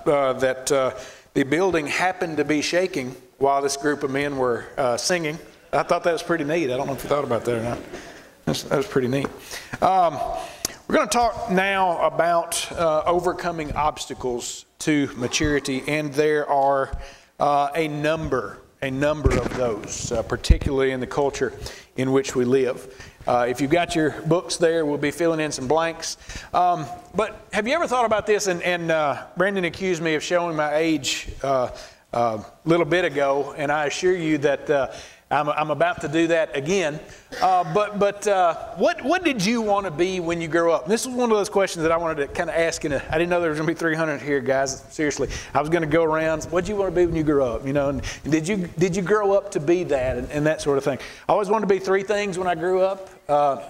that the building happened to be shaking while this group of men were singing. I thought that was pretty neat. I don't know if you thought about that or not. That was pretty neat. We're going to talk now about overcoming obstacles to maturity, and there are a number of those, particularly in the culture in which we live. If you've got your books there, we'll be filling in some blanks. But have you ever thought about this? And Brandon accused me of showing my age a little bit ago, and I assure you that I'm about to do that again. But what did you want to be when you grow up? And this was one of those questions that I wanted to kind of ask. I didn't know there was going to be 300 here, guys. Seriously, I was going to go around. What did you want to be when you grew up? You know, and did you grow up to be that and that sort of thing? I always wanted to be three things when I grew up.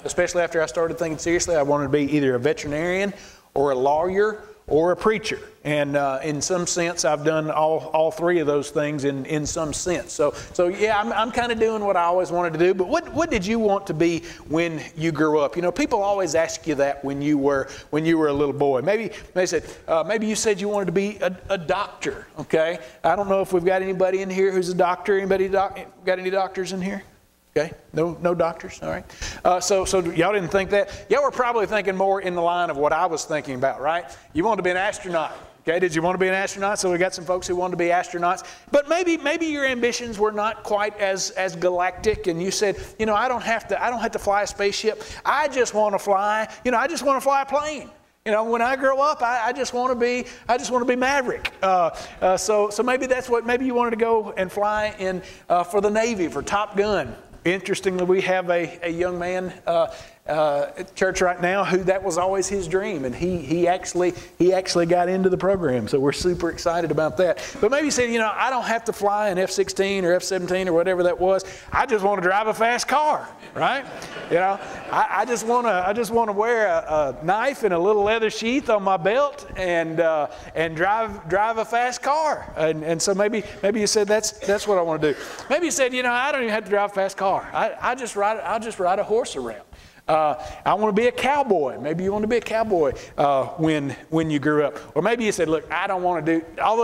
Especially after I started thinking seriously, I wanted to be either a veterinarian or a lawyer or a preacher. And in some sense, I've done all three of those things in some sense. So yeah, I'm kind of doing what I always wanted to do. But what did you want to be when you grew up? You know, people always ask you that when you were a little boy. Maybe they said, maybe you said you wanted to be a doctor. Okay, I don't know if we've got anybody in here who's a doctor. Anybody got any doctors in here? Okay, no doctors, all right. So y'all didn't think that? Y'all were probably thinking more in the line of what I was thinking about, right? You wanted to be an astronaut. Okay, did you want to be an astronaut? So we got some folks who wanted to be astronauts. But maybe your ambitions were not quite as galactic, and you said, you know, I don't have to fly a spaceship. I just want to fly, I just want to fly a plane. You know, when I grow up, I just want to be Maverick. So maybe that's maybe you wanted to go and fly in for the Navy, for Top Gun. Interestingly, we have a young man at church right now who that was always his dream, and he actually got into the program. So we're super excited about that. But maybe you said, I don't have to fly an F-16 or F-17 or whatever that was. I just want to drive a fast car, right? I just want to wear a knife and a little leather sheath on my belt and drive a fast car. And so maybe you said that's what I want to do. Maybe you said, I don't even have to drive a fast car. I'll just ride a horse around. I want to be a cowboy. Maybe you want to be a cowboy when you grew up. Or maybe you said, look, I don't want to do all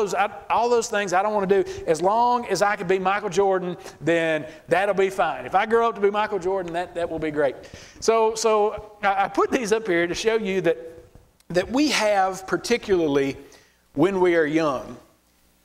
those things I don't want to do. As long as I could be Michael Jordan, then that'll be fine. If I grow up to be Michael Jordan, that will be great. So I put these up here to show you that we have, particularly when we are young,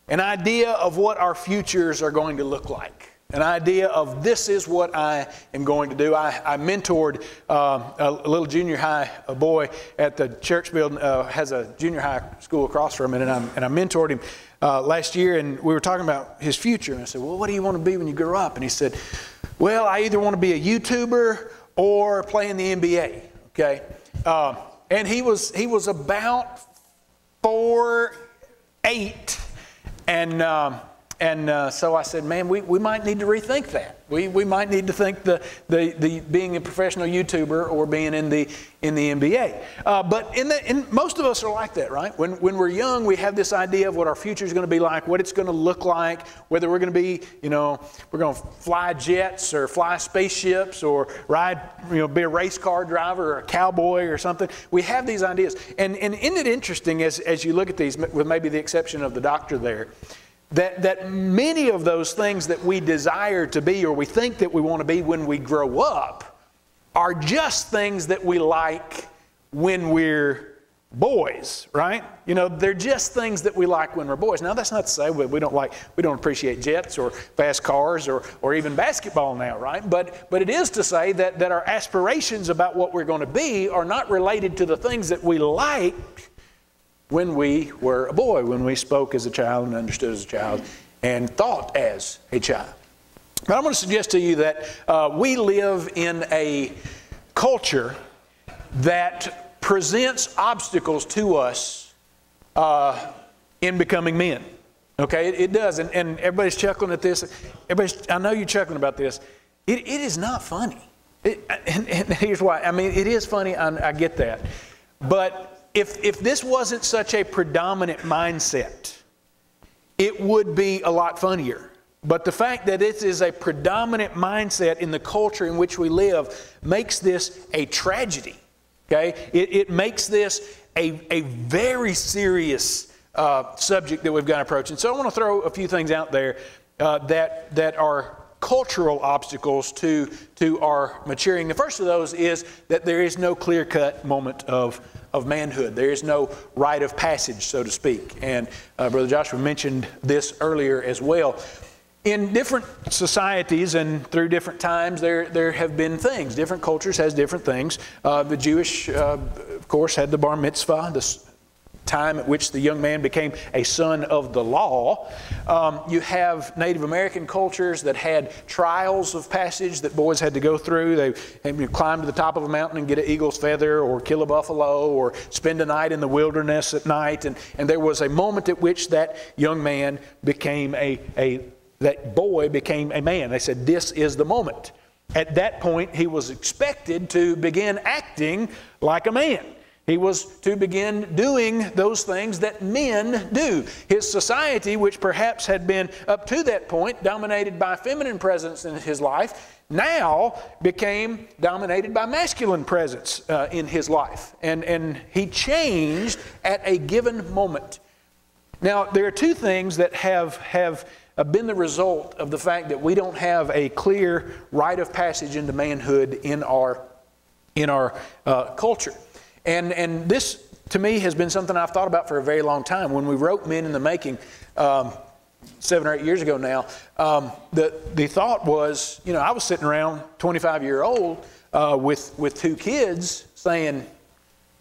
an idea of what our futures are going to look like. An idea of this is what I am going to do. I mentored a little junior high boy at the church building, has a junior high school across from it, and I mentored him last year, and we were talking about his future. And I said, well, what do you want to be when you grow up? And he said, well, I either want to be a YouTuber or play in the NBA. Okay, and he was about 4'8", and so I said, man, we might need to rethink that. We might need to think the being a professional YouTuber or being in the NBA. But in most of us are like that, right? When we're young, we have this idea of what our future is going to be like, what it's going to look like, whether we're going to be, we're going to fly jets or fly spaceships or ride, be a race car driver or a cowboy or something. We have these ideas. And isn't it interesting as you look at these, with maybe the exception of the doctor there, that many of those things that we desire to be or we think that we want to be when we grow up are just things that we like when we're boys, right? They're just things that we like when we're boys. Now, that's not to say we don't appreciate jets or fast cars or even basketball now, right? But it is to say that our aspirations about what we're going to be are not related to the things that we like when we were a boy, when we spoke as a child and understood as a child and thought as a child. But I'm going to suggest to you that we live in a culture that presents obstacles to us in becoming men. Okay, it does. And everybody's chuckling at this. I know you're chuckling about this. It is not funny. And here's why. I mean, it is funny. I get that. But if this wasn't such a predominant mindset, it would be a lot funnier. But the fact that it is a predominant mindset in the culture in which we live makes this a tragedy. Okay? It makes this a very serious subject that we've got to approach. And so I want to throw a few things out there that are cultural obstacles to our maturing. The first of those is that there is no clear-cut moment of manhood. There is no rite of passage, so to speak. And Brother Joshua mentioned this earlier as well. In different societies and through different times, there have been things. Different cultures has different things. The Jewish, of course, had the bar mitzvah, the time at which the young man became a son of the law. You have Native American cultures that had trials of passage that boys had to go through. They had climb to the top of a mountain and get an eagle's feather, or kill a buffalo, or spend a night in the wilderness at night. And there was a moment at which that young man became that boy became a man. They said, this is the moment. At that point, he was expected to begin acting like a man. He was to begin doing those things that men do. His society, which perhaps had been up to that point dominated by feminine presence in his life, now became dominated by masculine presence in his life. And he changed at a given moment. Now, there are two things that have been the result of the fact that we don't have a clear rite of passage into manhood in our culture. And this, to me, has been something I've thought about for a very long time. When we wrote Men in the Making 7 or 8 years ago now, the thought was, I was sitting around 25-year-old with 2 kids saying,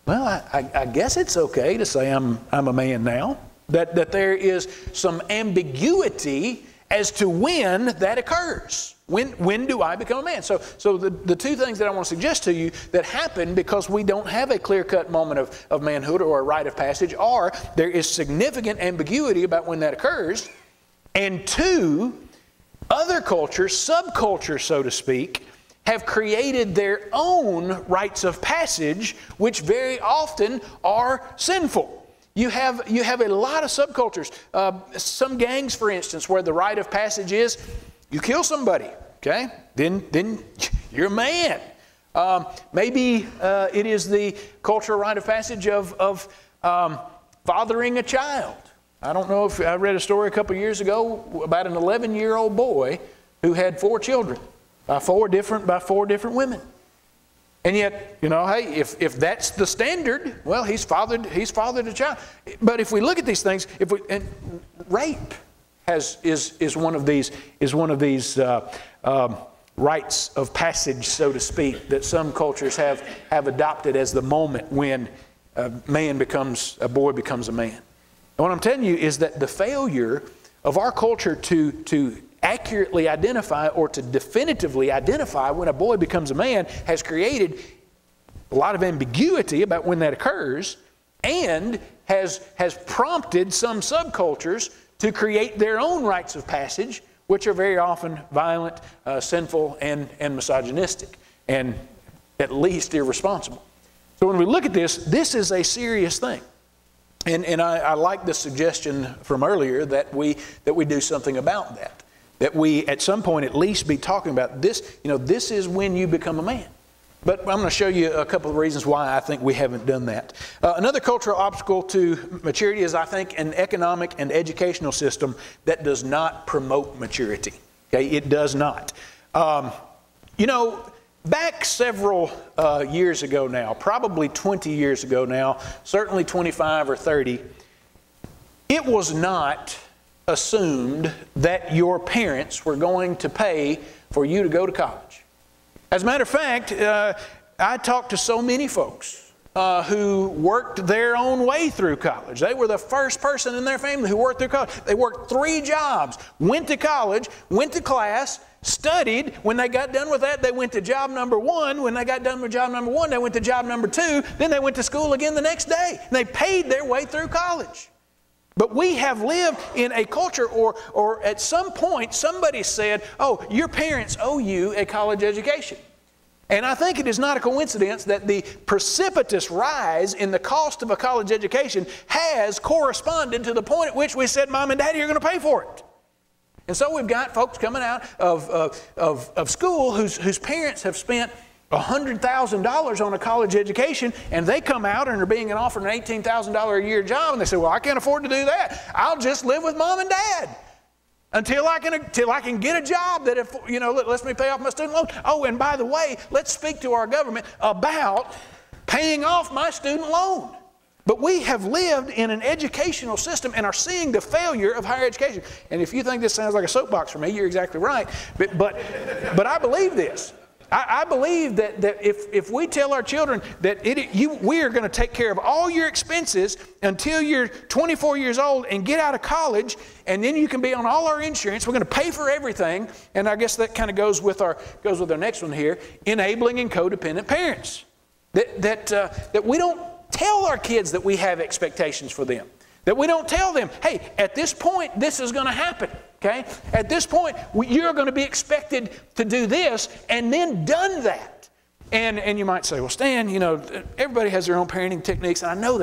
well, I guess it's okay to say I'm a man now. That there is some ambiguity as to when that occurs. When do I become a man? So the two things that I want to suggest to you that happen because we don't have a clear-cut moment of manhood or a rite of passage are there is significant ambiguity about when that occurs. And 2, other cultures, subcultures so to speak, have created their own rites of passage which very often are sinful. You have a lot of subcultures. Some gangs, for instance, where the rite of passage is you kill somebody, okay? Then you're a man. Maybe it is the cultural rite of passage of fathering a child. I don't know if I read a story a couple years ago about an 11-year-old boy who had 4 children by four different women. And yet, hey, if that's the standard, well, he's fathered a child. But if we look at these things, and rape is one of these rites of passage, so to speak, that some cultures have adopted as the moment when a boy becomes a man. And what I'm telling you is that the failure of our culture to accurately identify or to definitively identify when a boy becomes a man has created a lot of ambiguity about when that occurs, and has prompted some subcultures to create their own rites of passage, which are very often violent, sinful, and misogynistic, and at least irresponsible. So when we look at this is a serious thing. And I like the suggestion from earlier that we do something about that. That we, at some point, at least be talking about this. This is when you become a man. But I'm going to show you a couple of reasons why I think we haven't done that. Another cultural obstacle to maturity is, I think, an economic and educational system that does not promote maturity. Okay, it does not. Back several years ago now, probably 20 years ago now, certainly 25 or 30, it was not assumed that your parents were going to pay for you to go to college. As a matter of fact, I talked to so many folks who worked their own way through college. They were the first person in their family who worked through college. They worked 3 jobs, went to college, went to class, studied. When they got done with that, they went to job number 1. When they got done with job number 1, they went to job number 2. Then they went to school again the next day. And they paid their way through college. But we have lived in a culture, or at some point somebody said, oh, your parents owe you a college education. And I think it is not a coincidence that the precipitous rise in the cost of a college education has corresponded to the point at which we said, Mom and Daddy are going to pay for it. And so we've got folks coming out of school whose parents have spent $100,000 on a college education, and they come out and are being offered an $18,000 a year job, and they say, well, I can't afford to do that. I'll just live with mom and dad until I can get a job that lets me pay off my student loan. Oh, and by the way, let's speak to our government about paying off my student loan. But we have lived in an educational system and are seeing the failure of higher education. And if you think this sounds like a soapbox for me, you're exactly right. But I believe this. I believe that if we tell our children that we are going to take care of all your expenses until you're 24 years old and get out of college, and then you can be on all our insurance, we're going to pay for everything. And I guess that kind of goes with our next one here, enabling and codependent parents. That we don't tell our kids that we have expectations for them. That we don't tell them, hey, at this point, this is going to happen. Okay? At this point, you're going to be expected to do this and then done that. And you might say, well, Stan, everybody has their own parenting techniques, and I know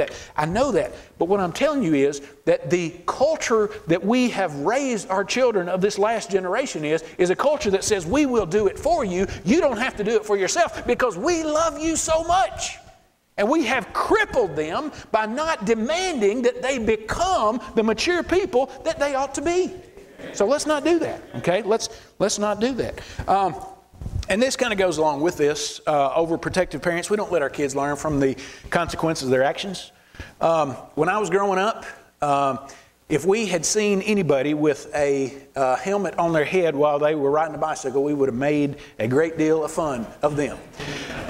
that. But what I'm telling you is that the culture that we have raised our children of this last generation is a culture that says we will do it for you. You don't have to do it for yourself because we love you so much. And we have crippled them by not demanding that they become the mature people that they ought to be. So let's not do that, okay? Let's not do that. And this kind of goes along with this. Overprotective parents, we don't let our kids learn from the consequences of their actions. When I was growing up, if we had seen anybody with a helmet on their head while they were riding a bicycle, we would have made a great deal of fun of them.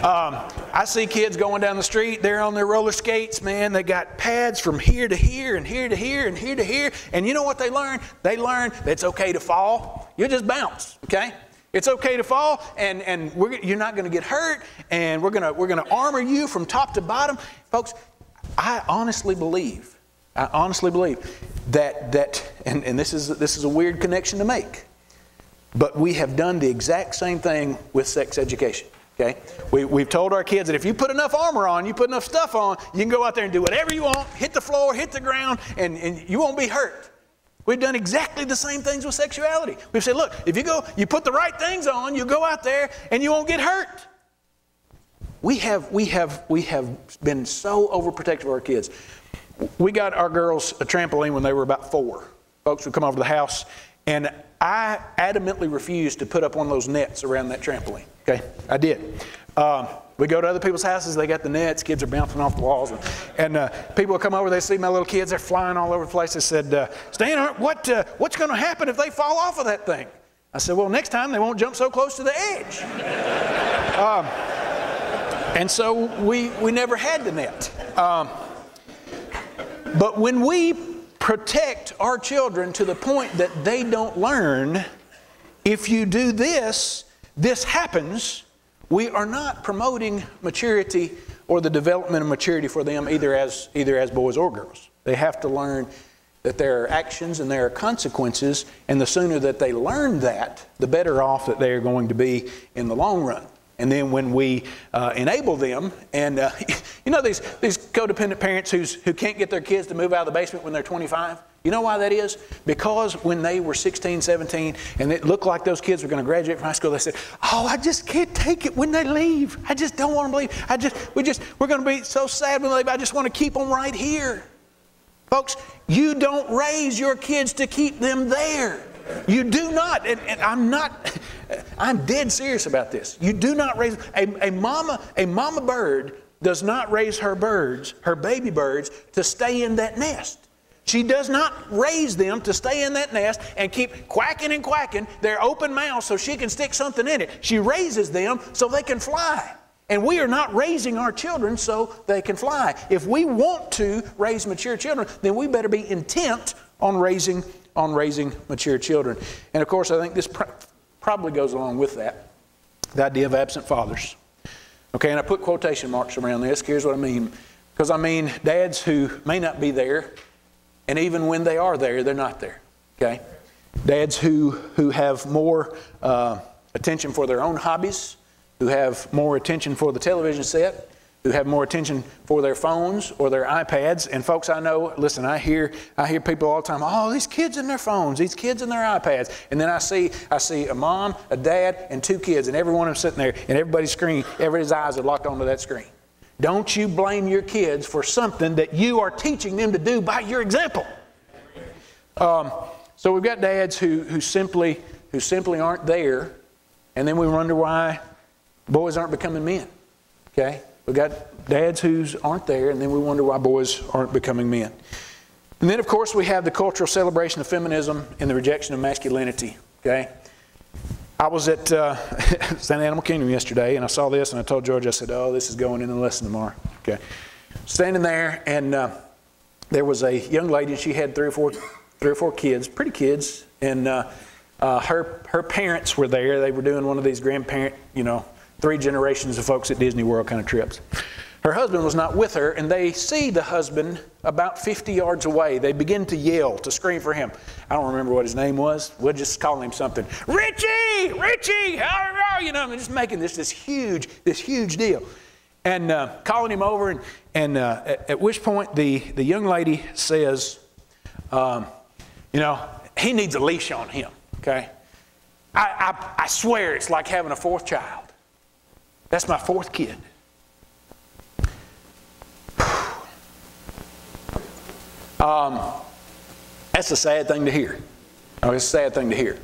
I see kids going down the street, they're on their roller skates, man. They got pads from here to here and here to here and here to here. And you know what they learn? They learn that it's okay to fall. You just bounce, okay? It's okay to fall, and you're not going to get hurt, and we're going to armor you from top to bottom. Folks, I honestly believe that and this is a weird connection to make, but we have done the exact same thing with sex education. Okay, we've told our kids that if you put enough armor on, you put enough stuff on, you can go out there and do whatever you want, hit the floor, hit the ground, and you won't be hurt. We've done exactly the same things with sexuality. We've said, look, if you put the right things on, you go out there and you won't get hurt. We have been so overprotective of our kids. We got our girls a trampoline when they were about 4. Folks would come over to the house, and I adamantly refused to put up one of those nets around that trampoline. Okay, I did. We go to other people's houses, they got the nets, kids are bouncing off the walls. And people will come over, they see my little kids, they're flying all over the place. They said, Stan, what's going to happen if they fall off of that thing? I said, well, next time they won't jump so close to the edge. And so we never had the net. But when we protect our children to the point that they don't learn, if you do this, this happens, we are not promoting maturity or the development of maturity for them either as boys or girls. They have to learn that there are actions and there are consequences, and the sooner that they learn that, the better off that they are going to be in the long run. And then when we enable them, and these codependent parents who can't get their kids to move out of the basement when they're 25, you know why that is? Because when they were 16, 17, and it looked like those kids were going to graduate from high school, they said, oh, I just can't take it when they leave. I just don't want them to leave. We're going to be so sad when they leave. I just want to keep them right here. Folks, you don't raise your kids to keep them there. You do not, and I'm dead serious about this. You do not raise, a mama bird does not raise her baby birds, to stay in that nest. She does not raise them to stay in that nest and keep quacking and quacking their open mouths so she can stick something in it. She raises them so they can fly. And we are not raising our children so they can fly. If we want to raise mature children, then we better be intent on raising mature children. And of course, I think this probably goes along with that, the idea of absent fathers. Okay, and I put quotation marks around this. Here's what I mean. Because I mean dads who may not be there, and even when they are there, they're not there. Okay? Dads who have more attention for their own hobbies, who have more attention for the television set, who have more attention for their phones or their iPads. And folks, I know, listen, I hear people all the time, oh, these kids and their phones, these kids and their iPads. And then I see a mom, a dad, and 2 kids, and every one of them sitting there, and everybody's eyes are locked onto that screen. Don't you blame your kids for something that you are teaching them to do by your example. So we've got dads who simply aren't there, and then we wonder why boys aren't becoming men. Okay? We've got dads who aren't there, and then we wonder why boys aren't becoming men. And then, of course, we have the cultural celebration of feminism and the rejection of masculinity. Okay? I was at St. Animal Kingdom yesterday, and I saw this, and I told George, I said, oh, this is going in the lesson tomorrow. Okay? Standing there, and there was a young lady, and she had three or four kids, pretty kids, and her parents were there. They were doing one of these grandparent, 3 generations of folks at Disney World kind of trips. Her husband was not with her, and they see the husband about 50 yards away. They begin to yell, to scream for him. I don't remember what his name was. We'll just call him something. Richie! Richie! They're just making this huge deal. And calling him over, and at which point the young lady says, he needs a leash on him, okay? I swear it's like having a 4th child. That's my 4th kid. That's a sad thing to hear. Oh, it's a sad thing to hear.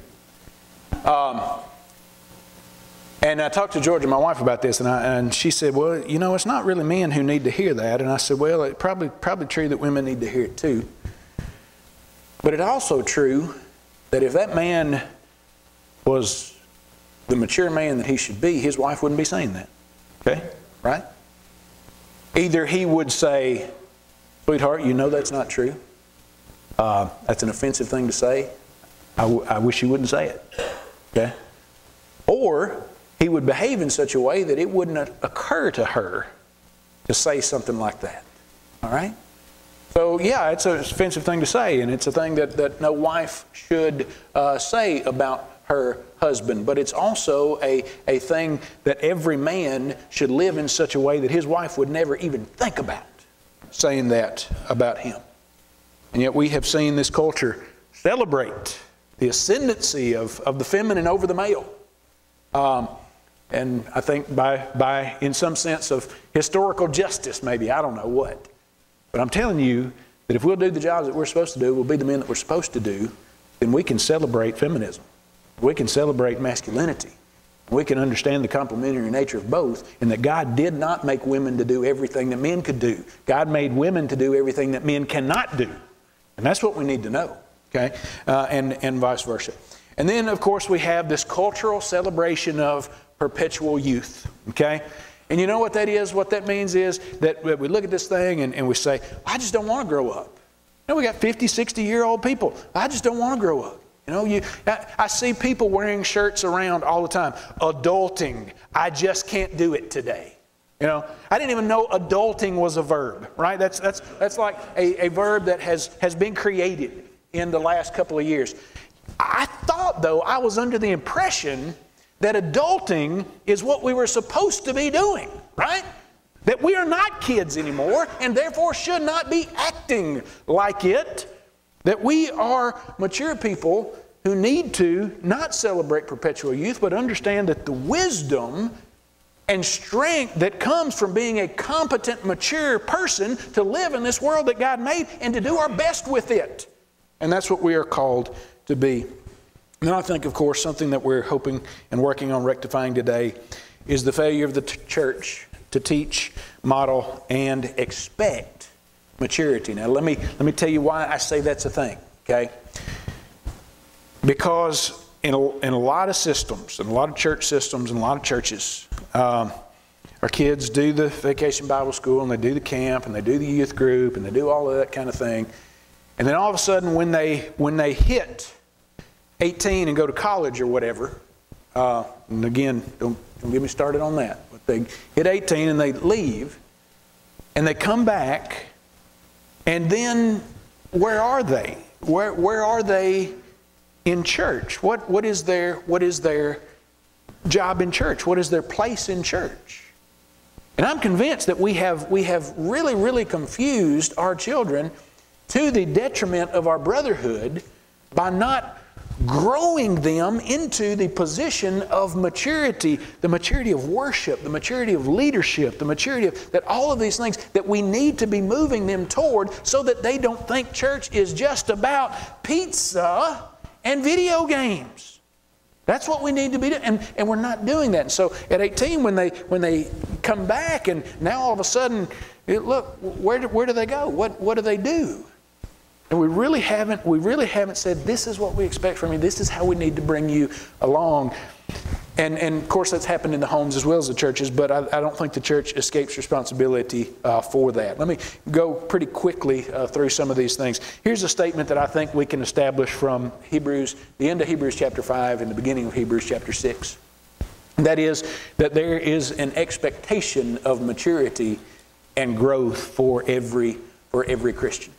And I talked to Georgia, my wife, about this, and she said, well, it's not really men who need to hear that. And I said, well, it's probably true that women need to hear it too. But it's also true that if that man was the mature man that he should be, his wife wouldn't be saying that. Okay? Right? Either he would say, sweetheart, that's not true. That's an offensive thing to say. I wish you wouldn't say it. Okay? Or he would behave in such a way that it wouldn't occur to her to say something like that. All right? So, yeah, it's an offensive thing to say, and it's a thing that no wife should say about her husband. But it's also a thing that every man should live in such a way that his wife would never even think about saying that about him. And yet we have seen this culture celebrate the ascendancy of the feminine over the male. And I think by in some sense of historical justice, maybe, I don't know what. But I'm telling you that if we'll do the jobs that we're supposed to do, we'll be the men that we're supposed to do, then we can celebrate feminism. We can celebrate masculinity. We can understand the complementary nature of both, and that God did not make women to do everything that men could do. God made women to do everything that men cannot do. And that's what we need to know, okay? And vice versa. And then, of course, we have this cultural celebration of perpetual youth, okay? And you know what that is? What that means is that we look at this thing and we say, I just don't want to grow up. We got 50, 60-year-old people. I just don't want to grow up. I see people wearing shirts around all the time. Adulting. I just can't do it today. I didn't even know adulting was a verb, right? That's like a verb that has been created in the last couple of years. I thought, though, I was under the impression that adulting is what we were supposed to be doing, right? That we are not kids anymore and therefore should not be acting like it. That we are mature people who need to not celebrate perpetual youth, but understand that the wisdom and strength that comes from being a competent, mature person to live in this world that God made and to do our best with it. And that's what we are called to be. And I think, of course, something that we're hoping and working on rectifying today is the failure of the church to teach, model, and expect maturity. Now, let me tell you why I say that's a thing, okay? Because in a lot of systems, in a lot of church systems, in a lot of churches, our kids do the vacation Bible school, and they do the camp, and they do the youth group, and they do all of that kind of thing. And then all of a sudden, when they hit 18 and go to college or whatever, and again, don't get me started on that, but they hit 18 and they leave, and they come back, and then where are they? Where are they in church? What is their job in church? What is their place in church? And I'm convinced that we have really, really confused our children to the detriment of our brotherhood by not growing them into the position of maturity, the maturity of worship, the maturity of leadership, the maturity of that all of these things that we need to be moving them toward so that they don't think church is just about pizza and video games. That's what we need to be doing, and we're not doing that. And so at 18, when they come back, and now all of a sudden, look, where do they go? What do they do? And we really haven't said, this is what we expect from you. This is how we need to bring you along. And of course, that's happened in the homes as well as the churches, but I don't think the church escapes responsibility for that. Let me go pretty quickly through some of these things. Here's a statement that I think we can establish from Hebrews, the end of Hebrews chapter 5 and the beginning of Hebrews chapter 6. That is, that there is an expectation of maturity and growth for every Christian.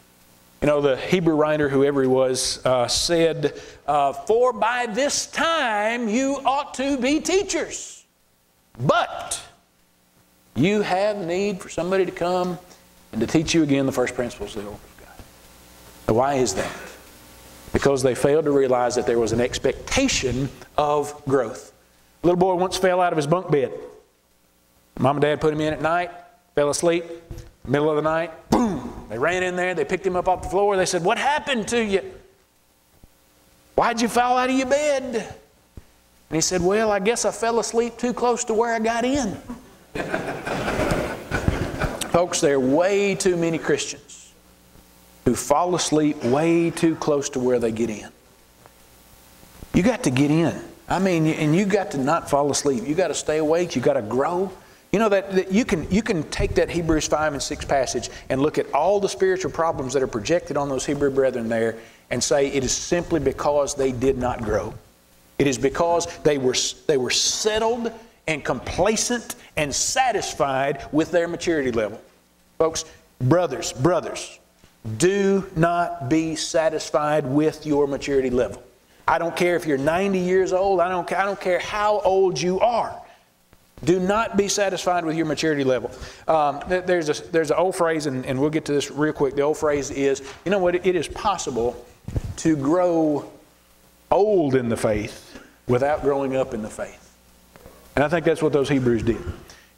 You know, the Hebrew writer, whoever he was, said, for by this time you ought to be teachers, but you have need for somebody to come and to teach you again the first principles of the order of God. Now, why is that? Because they failed to realize that there was an expectation of growth. A little boy once fell out of his bunk bed. Mom and Dad put him in at night, fell asleep, middle of the night, boom! They ran in there, they picked him up off the floor, they said, what happened to you? Why'd you fall out of your bed? And he said, well, I guess I fell asleep too close to where I got in. Folks, there are way too many Christians who fall asleep way too close to where they get in. You got to get in. I mean, and you got to not fall asleep. You got to stay awake. You got to grow. You know that you can take that Hebrews 5 and 6 passage and look at all the spiritual problems that are projected on those Hebrew brethren there and say it is simply because they did not grow. It is because they were settled and complacent and satisfied with their maturity level. Folks, brothers, do not be satisfied with your maturity level. I don't care if you're 90 years old. I don't care how old you are. Do not be satisfied with your maturity level. There's an old phrase, and we'll get to this real quick. The old phrase is, you know what, it is possible to grow old in the faith without growing up in the faith. And I think that's what those Hebrews did.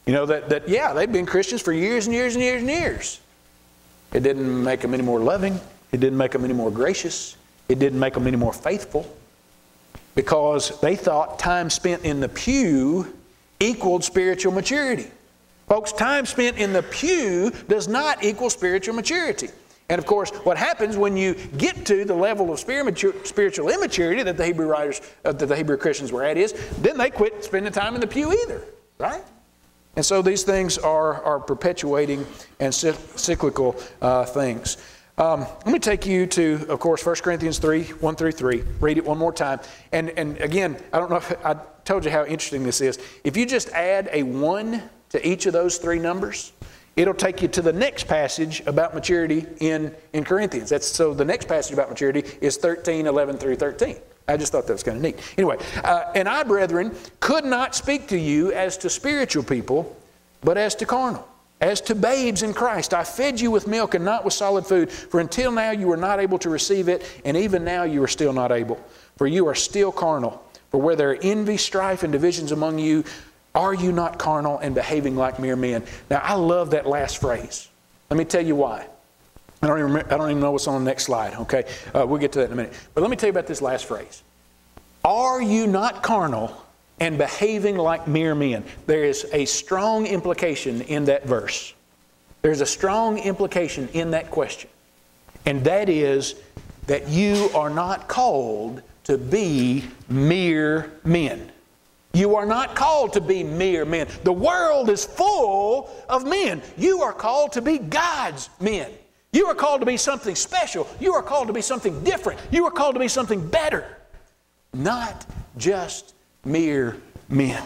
You know, yeah, they've been Christians for years and years and years and years. It didn't make them any more loving. It didn't make them any more gracious. It didn't make them any more faithful. Because they thought time spent in the pew equaled spiritual maturity. Folks, time spent in the pew does not equal spiritual maturity. And of course, what happens when you get to the level of spiritual immaturity that the Hebrew writers, that the Hebrew Christians were at is, then they quit spending time in the pew either, right? And so these things are perpetuating and cyclical things. Let me take you to, of course, 1 Corinthians 3, 1 through 3. Read it one more time. And again, I don't know if I told you how interesting this is. If you just add a 1 to each of those 3 numbers, it'll take you to the next passage about maturity in Corinthians. So the next passage about maturity is 13, 11 through 13. I just thought that was kind of neat. Anyway, and I, brethren, could not speak to you as to spiritual people, but as to carnal. As to babes in Christ, I fed you with milk and not with solid food, for until now you were not able to receive it, and even now you are still not able. For you are still carnal. For where there are envy, strife, and divisions among you, are you not carnal and behaving like mere men? Now, I love that last phrase. Let me tell you why. I don't even know what's on the next slide, okay? We'll get to that in a minute. But let me tell you about this last phrase. Are you not carnal and behaving like mere men? There is a strong implication in that verse. There's a strong implication in that question. And that is that you are not called to be mere men. You are not called to be mere men. The world is full of men. You are called to be God's men. You are called to be something special. You are called to be something different. You are called to be something better. Not just mere men.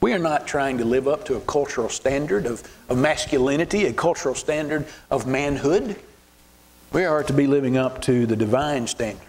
We are not trying to live up to a cultural standard of masculinity, a cultural standard of manhood. We are to be living up to the divine standard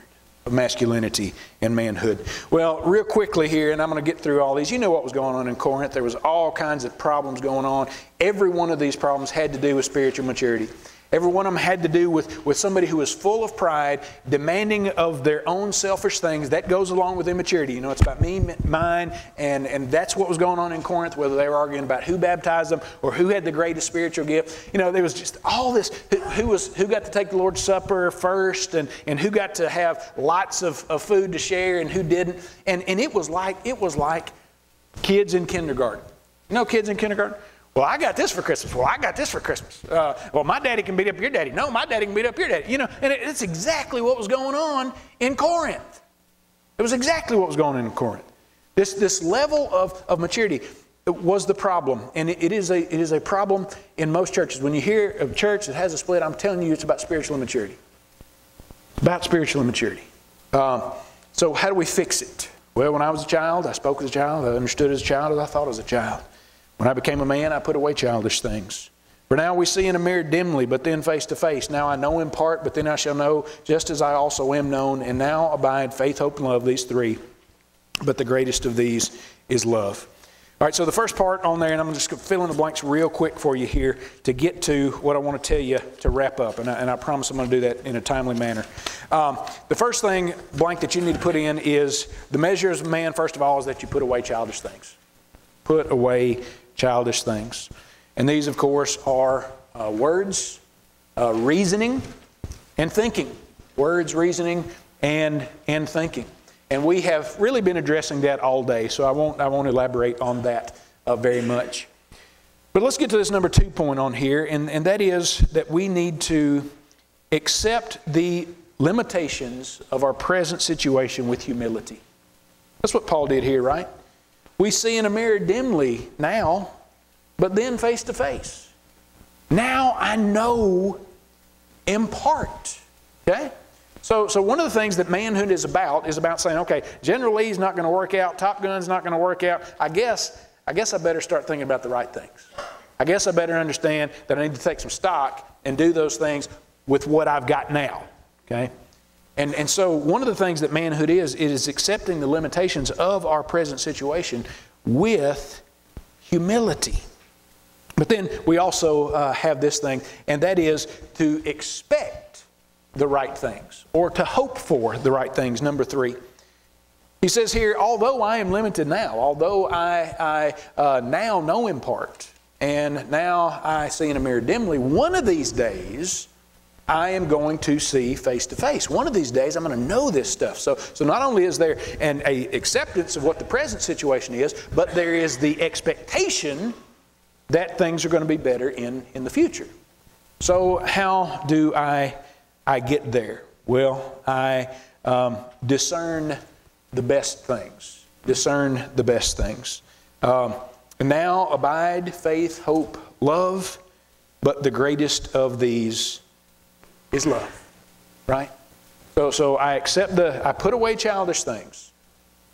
masculinity and manhood. Well, real quickly here, and I'm going to get through all these. You know what was going on in Corinth. There was all kinds of problems going on. Every one of these problems had to do with spiritual maturity. Every one of them had to do with somebody who was full of pride, demanding of their own selfish things. That goes along with immaturity. You know, it's about me, mine, and that's what was going on in Corinth, whether they were arguing about who baptized them or who had the greatest spiritual gift. You know, there was just all this, who got to take the Lord's Supper first, and who got to have lots of food to share and who didn't. And it was like kids in kindergarten. You know kids in kindergarten? Well, I got this for Christmas. Well, I got this for Christmas. Well, my daddy can beat up your daddy. No, my daddy can beat up your daddy. You know, and it's exactly what was going on in Corinth. It was exactly what was going on in Corinth. This level of maturity was the problem, and it is a problem in most churches. When you hear of a church that has a split, I'm telling you, it's about spiritual immaturity. About spiritual immaturity. So how do we fix it? Well, when I was a child, I spoke as a child. I understood as a child as I thought as a child. When I became a man, I put away childish things. For now we see in a mirror dimly, but then face to face. Now I know in part, but then I shall know, just as I also am known. And now abide faith, hope, and love, these three. But the greatest of these is love. All right, so the first part on there, and I'm just going to fill in the blanks real quick for you here to get to what I want to tell you to wrap up. And I promise I'm going to do that in a timely manner. The first thing, blank, that you need to put in is the measure of man, first of all, is that you put away childish things. Put away childish things. And these, of course, are words, reasoning, and thinking. Words, reasoning, and thinking. And we have really been addressing that all day, so I won't elaborate on that very much. But let's get to this number 2 point on here, and that is that we need to accept the limitations of our present situation with humility. That's what Paul did here, right? We see in a mirror dimly now, but then face to face. Now I know in part. Okay? So one of the things that manhood is about saying, okay, General Lee's not going to work out, Top Gun's not going to work out. I guess I better start thinking about the right things. I guess I better understand that I need to take some stock and do those things with what I've got now. Okay? And so one of the things that manhood is accepting the limitations of our present situation with humility. But then we also have this thing, and that is to expect the right things, or to hope for the right things, number 3. He says here, although I am limited now, although I now know in part, and now I see in a mirror dimly, one of these days I am going to see face to face. One of these days I'm going to know this stuff. So not only is there an acceptance of what the present situation is, but there is the expectation that things are going to be better in the future. So how do I get there? Well, I discern the best things. Discern the best things. Now abide faith, hope, love, but the greatest of these is love, right? So I put away childish things.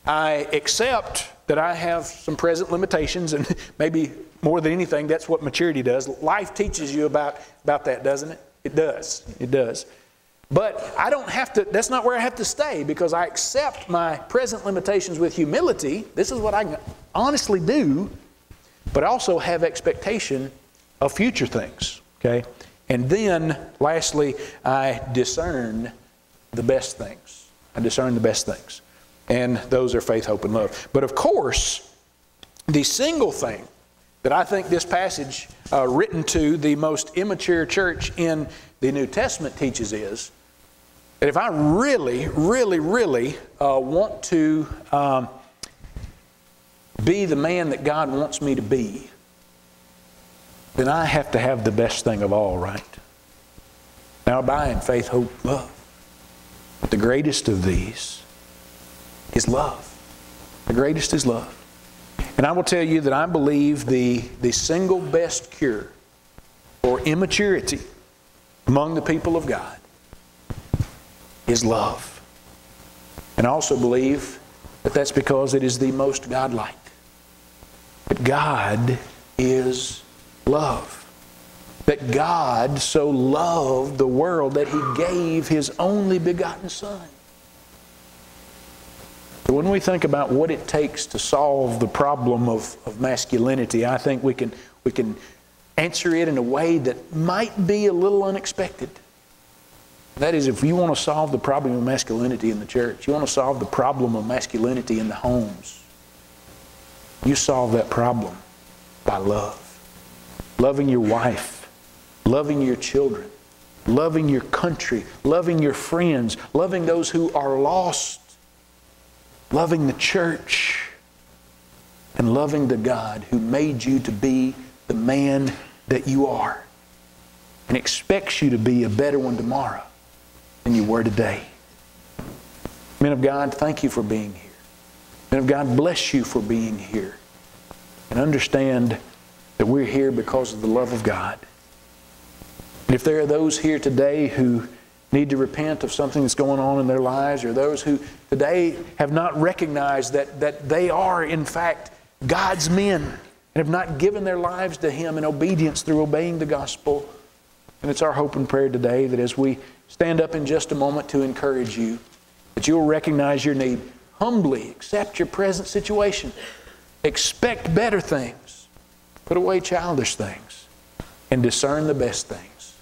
I accept that I have some present limitations, and maybe more than anything, that's what maturity does. Life teaches you about that, doesn't it? It does. It does. But I don't have to, that's not where I have to stay, because I accept my present limitations with humility. This is what I can honestly do, but I also have expectation of future things, okay? And then, lastly, I discern the best things. I discern the best things. And those are faith, hope, and love. But of course, the single thing that I think this passage written to the most immature church in the New Testament teaches is that if I really, really, really want to be the man that God wants me to be, then I have to have the best thing of all, right? Now abide in faith, hope, love. But the greatest of these is love. The greatest is love. And I will tell you that I believe the single best cure for immaturity among the people of God is love. And I also believe that that's because it is the most godlike. That God is love. That God so loved the world that He gave His only begotten Son. So when we think about what it takes to solve the problem of masculinity, I think we can answer it in a way that might be a little unexpected. That is, if you want to solve the problem of masculinity in the church, you want to solve the problem of masculinity in the homes, you solve that problem by love. Loving your wife, loving your children, loving your country, loving your friends, loving those who are lost, loving the church, and loving the God who made you to be the man that you are and expects you to be a better one tomorrow than you were today. Men of God, thank you for being here. Men of God, bless you for being here. And understand that we're here because of the love of God. And if there are those here today who need to repent of something that's going on in their lives, or those who today have not recognized that they are, in fact, God's men and have not given their lives to Him in obedience through obeying the gospel, and it's our hope and prayer today that as we stand up in just a moment to encourage you, that you'll recognize your need, humbly accept your present situation, expect better things, put away childish things, and discern the best things.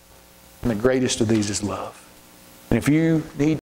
And the greatest of these is love. And if you need